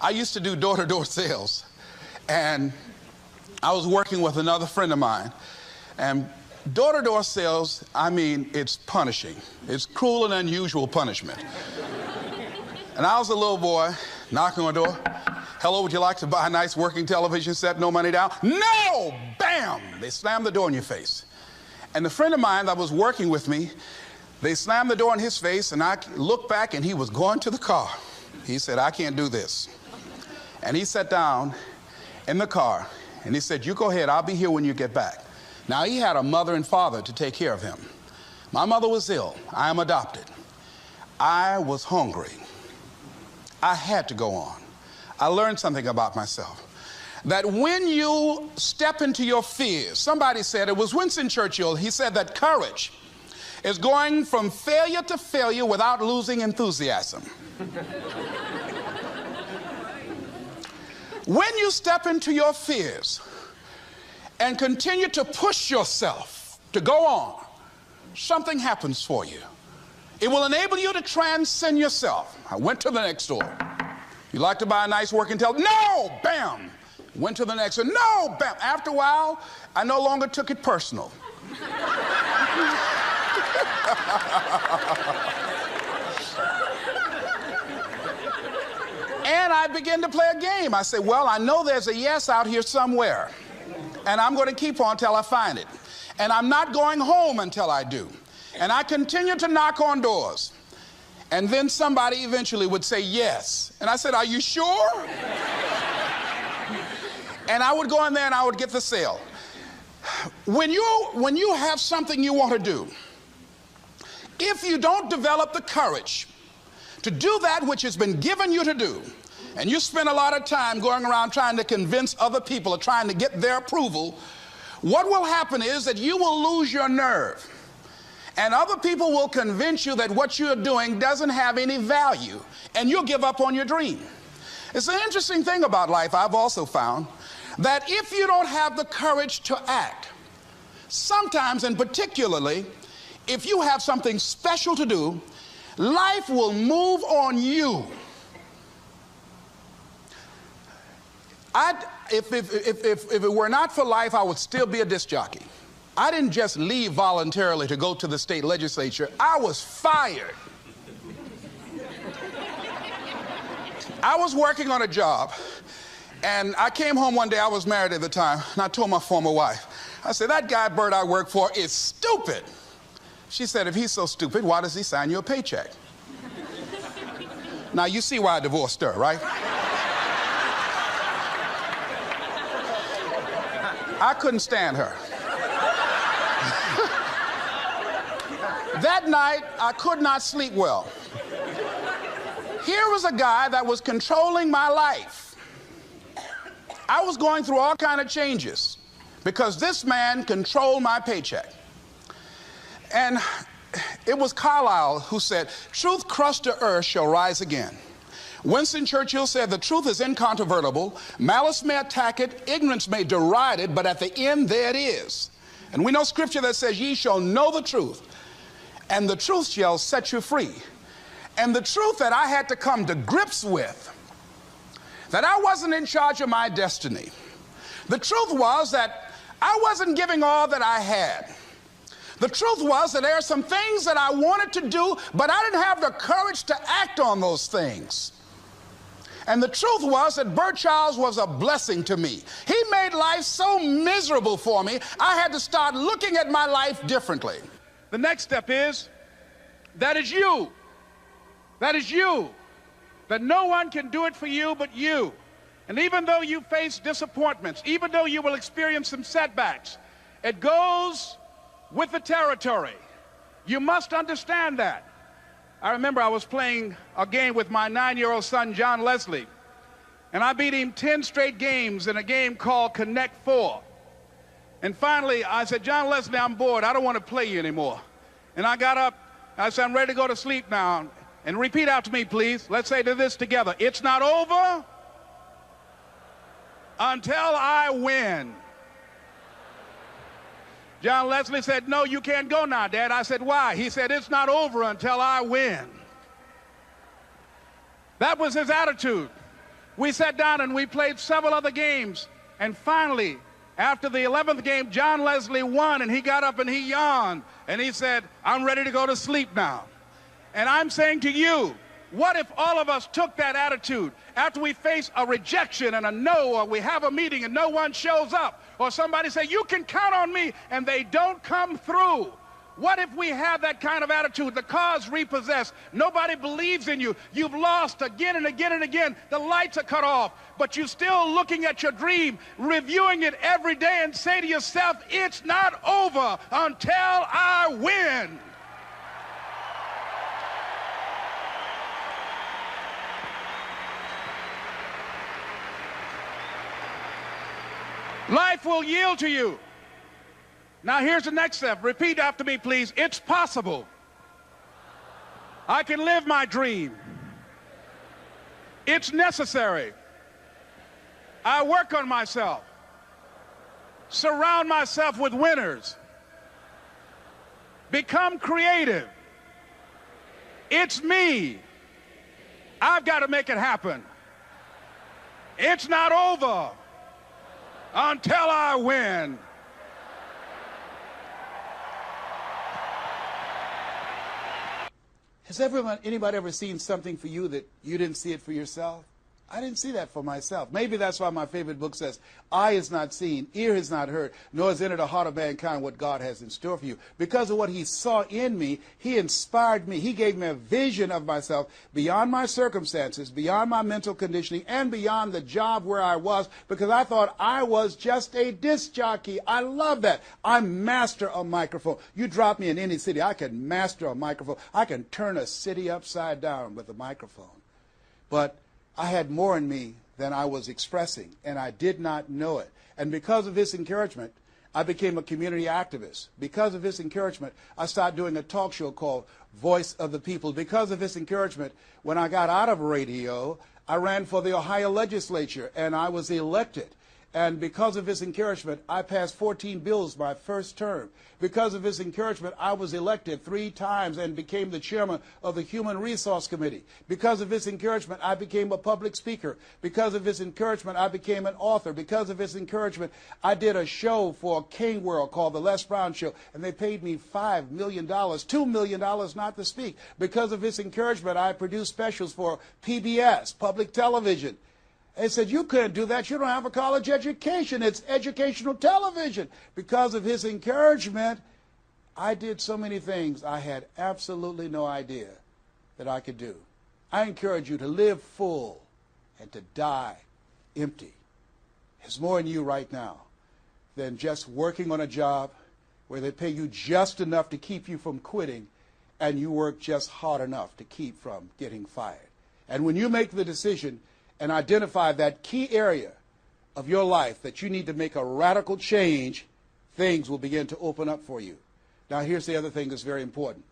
I used to do door-to-door sales, and I was working with another friend of mine. And door-to-door sales, I mean, it's punishing. It's cruel and unusual punishment. And I was a little boy knocking on the door. Hello, would you like to buy a nice working television set? No money down? No! Bam! They slammed the door in your face. And the friend of mine that was working with me, they slammed the door in his face, and I looked back, and he was going to the car. He said, I can't do this. And he sat down in the car, and he said, you go ahead, I'll be here when you get back. Now, he had a mother and father to take care of him. My mother was ill. I am adopted. I was hungry. I had to go on. I learned something about myself. That when you step into your fears, somebody said, it was Winston Churchill, he said that courage is going from failure to failure without losing enthusiasm. When you step into your fears and continue to push yourself to go on, something happens for you. It will enable you to transcend yourself. I went to the next door. You like to buy a nice working television? No! Bam! Went to the next one. No! Bam! After a while, I no longer took it personal. And I began to play a game. I said, well, I know there's a yes out here somewhere, and I'm going to keep on until I find it. And I'm not going home until I do. And I continued to knock on doors. And then somebody eventually would say yes. And I said, are you sure? And I would go in there and I would get the sale. When you have something you want to do, if you don't develop the courage to do that which has been given you to do, and you spend a lot of time going around trying to convince other people or trying to get their approval, what will happen is that you will lose your nerve. And other people will convince you that what you're doing doesn't have any value, and you'll give up on your dream. It's an interesting thing about life, I've also found, that if you don't have the courage to act, sometimes, and particularly, if you have something special to do, life will move on you. If it were not for life, I would still be a disc jockey. I didn't just leave voluntarily to go to the state legislature. I was fired. I was working on a job, and I came home one day. I was married at the time, and I told my former wife, I said, that guy Bert I work for is stupid. She said, if he's so stupid, why does he sign you a paycheck? Now, you see why I divorced her, right? I couldn't stand her. That night, I could not sleep well. Here was a guy that was controlling my life. I was going through all kinds of changes because this man controlled my paycheck. And it was Carlyle who said, truth crushed to earth shall rise again. Winston Churchill said, the truth is incontrovertible. Malice may attack it, ignorance may deride it, but at the end there it is. And we know scripture that says, ye shall know the truth, and the truth shall set you free. And the truth that I had to come to grips with, that I wasn't in charge of my destiny. The truth was that I wasn't giving all that I had. The truth was that there are some things that I wanted to do, but I didn't have the courage to act on those things. And the truth was that Bert Childs was a blessing to me. He made life so miserable for me, I had to start looking at my life differently. The next step is, that is you. That is you. That no one can do it for you but you. And even though you face disappointments, even though you will experience some setbacks, it goes with the territory. You must understand that. I remember I was playing a game with my 9-year-old son, John Leslie, and I beat him 10 straight games in a game called Connect 4. And finally, I said, John Leslie, I'm bored. I don't want to play you anymore. And I got up. I said, I'm ready to go to sleep now. And repeat after me, please. Let's say this together. It's not over until I win. John Leslie said, no, you can't go now, Dad. I said, why? He said, it's not over until I win. That was his attitude. We sat down and we played several other games. And finally, after the 11th game, John Leslie won, and he got up and he yawned. And he said, I'm ready to go to sleep now. And I'm saying to you, what if all of us took that attitude after we face a rejection and a no, or we have a meeting and no one shows up, or somebody say, you can count on me, and they don't come through? What if we have that kind of attitude? The car's repossessed. Nobody believes in you. You've lost again and again and again. The lights are cut off, but you're still looking at your dream, reviewing it every day, and say to yourself, it's not over until I win. Life will yield to you. Now here's the next step. Repeat after me, please. It's possible. I can live my dream. It's necessary. I work on myself. Surround myself with winners. Become creative. It's me. I've got to make it happen. It's not over until I win. Has anybody ever seen something for you that you didn't see it for yourself? I didn't see that for myself. Maybe that's why my favorite book says, eye is not seen, ear has not heard, nor has entered the heart of mankind what God has in store for you. Because of what he saw in me, he inspired me. He gave me a vision of myself beyond my circumstances, beyond my mental conditioning, and beyond the job where I was, because I thought I was just a disc jockey. I love that. I master a microphone. You drop me in any city, I can master a microphone. I can turn a city upside down with a microphone. But I had more in me than I was expressing, and I did not know it. And because of his encouragement, I became a community activist. Because of his encouragement, I started doing a talk show called Voice of the People. Because of his encouragement, when I got out of radio, I ran for the Ohio legislature, and I was elected. And because of his encouragement, I passed 14 bills my first term. Because of his encouragement, I was elected 3 times and became the chairman of the Human Resource Committee. Because of his encouragement, I became a public speaker. Because of his encouragement, I became an author. Because of his encouragement, I did a show for King World called The Les Brown Show, and they paid me $5 million, $2 million not to speak. Because of his encouragement, I produced specials for PBS, public television. They said, you couldn't do that. You don't have a college education. It's educational television. Because of his encouragement, I did so many things I had absolutely no idea that I could do. I encourage you to live full and to die empty. There's more in you right now than just working on a job where they pay you just enough to keep you from quitting, and you work just hard enough to keep from getting fired. And when you make the decision and identify that key area of your life that you need to make a radical change, things will begin to open up for you. Now, here's the other thing that's very important.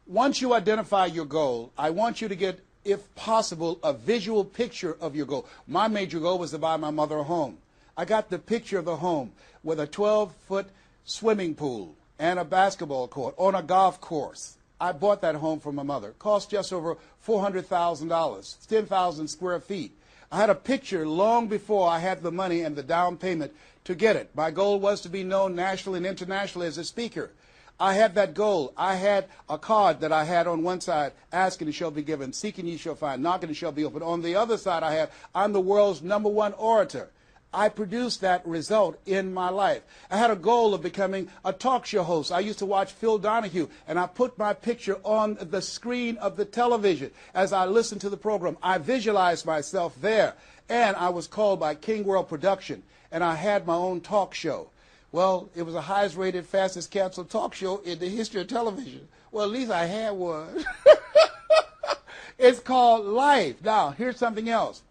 Once you identify your goal, I want you to get, if possible, a visual picture of your goal. My major goal was to buy my mother a home. I got the picture of the home with a 12-foot swimming pool and a basketball court on a golf course. I bought that home for my mother. It cost just over $400,000, 10,000 square feet. I had a picture long before I had the money and the down payment to get it. My goal was to be known nationally and internationally as a speaker. I had that goal. I had a card that I had on one side, asking and shall be given, seeking ye shall find, knocking and shall be opened. On the other side I had, I'm the world's #1 orator. I produced that result in my life. I had a goal of becoming a talk show host. I used to watch Phil Donahue, and I put my picture on the screen of the television. As I listened to the program, I visualized myself there, and I was called by King World Production, and I had my own talk show. Well, it was the highest rated, fastest canceled talk show in the history of television. Well, at least I had one. It's called life. Now, here's something else.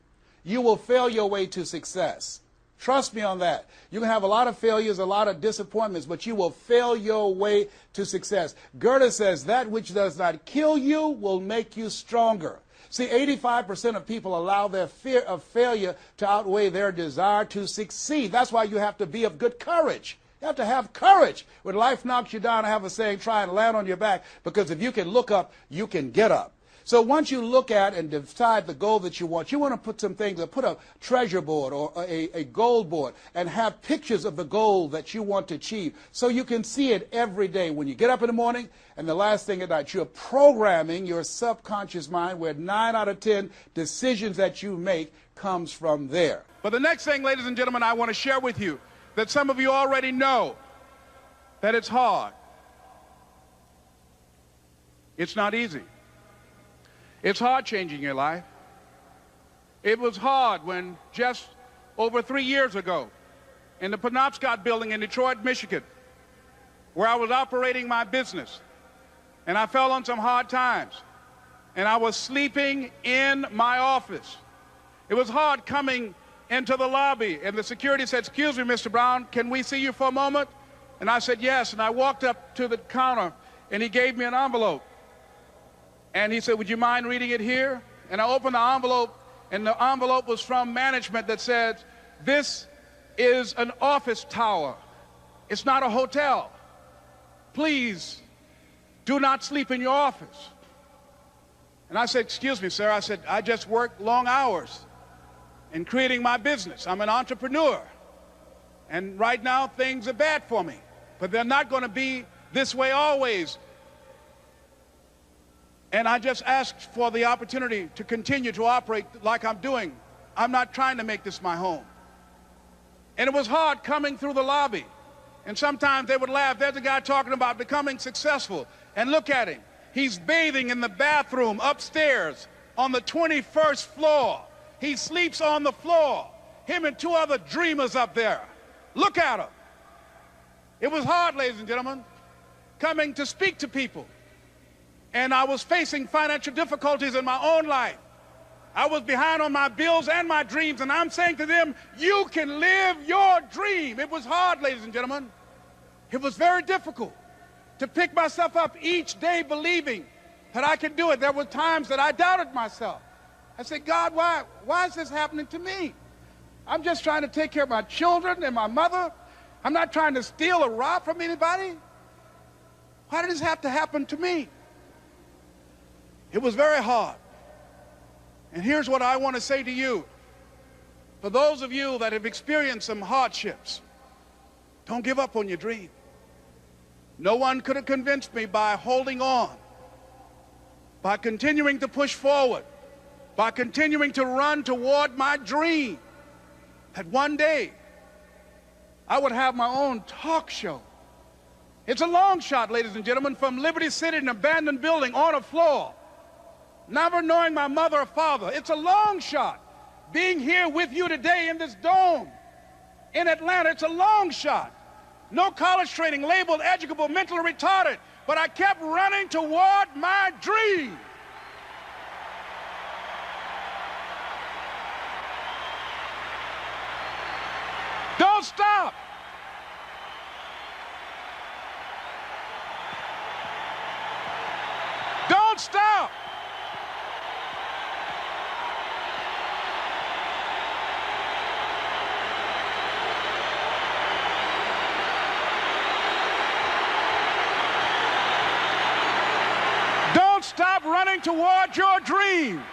You will fail your way to success. Trust me on that. You can have a lot of failures, a lot of disappointments, but you will fail your way to success. Goethe says, that which does not kill you will make you stronger. See, 85% of people allow their fear of failure to outweigh their desire to succeed. That's why you have to be of good courage. You have to have courage. When life knocks you down, I have a saying, try and land on your back, because if you can look up, you can get up. So once you look at and decide the goal that you want to put some things, put a treasure board or a goal board and have pictures of the goal that you want to achieve so you can see it every day when you get up in the morning and the last thing at night. You're programming your subconscious mind where 9 out of 10 decisions that you make comes from there. But the next thing, ladies and gentlemen, I want to share with you that some of you already know that it's hard. It's not easy. It's hard changing your life. It was hard when just over 3 years ago in the Penobscot building in Detroit, Michigan, where I was operating my business, and I fell on some hard times, and I was sleeping in my office. It was hard coming into the lobby, and the security said, "Excuse me, Mr. Brown, can we see you for a moment?" And I said, "Yes," and I walked up to the counter, and he gave me an envelope. And he said, "Would you mind reading it here?" And I opened the envelope, and the envelope was from management that said, "This is an office tower. It's not a hotel. Please do not sleep in your office." And I said, "Excuse me, sir." I said, "I just work long hours in creating my business. I'm an entrepreneur. And right now, things are bad for me. But they're not going to be this way always. And I just asked for the opportunity to continue to operate like I'm doing. I'm not trying to make this my home." And it was hard coming through the lobby. And sometimes they would laugh. There's a guy talking about becoming successful. And look at him. He's bathing in the bathroom upstairs on the 21st floor. He sleeps on the floor. Him and 2 other dreamers up there. Look at him. It was hard, ladies and gentlemen, coming to speak to people. And I was facing financial difficulties in my own life. I was behind on my bills and my dreams, and I'm saying to them, you can live your dream. It was hard, ladies and gentlemen. It was very difficult to pick myself up each day believing that I could do it. There were times that I doubted myself. I said, "God, why is this happening to me? I'm just trying to take care of my children and my mother. I'm not trying to steal or rob from anybody. Why did this have to happen to me?" It was very hard. And here's what I want to say to you. For those of you that have experienced some hardships, don't give up on your dream. No one could have convinced me by holding on, by continuing to push forward, by continuing to run toward my dream, that one day I would have my own talk show. It's a long shot, ladies and gentlemen, from Liberty City, an abandoned building on a floor, never knowing my mother or father. It's a long shot. Being here with you today in this dome in Atlanta, it's a long shot. No college training, labeled educable, mentally retarded, but I kept running toward my dream. Don't stop. Don't stop. Don't stop running toward your dream.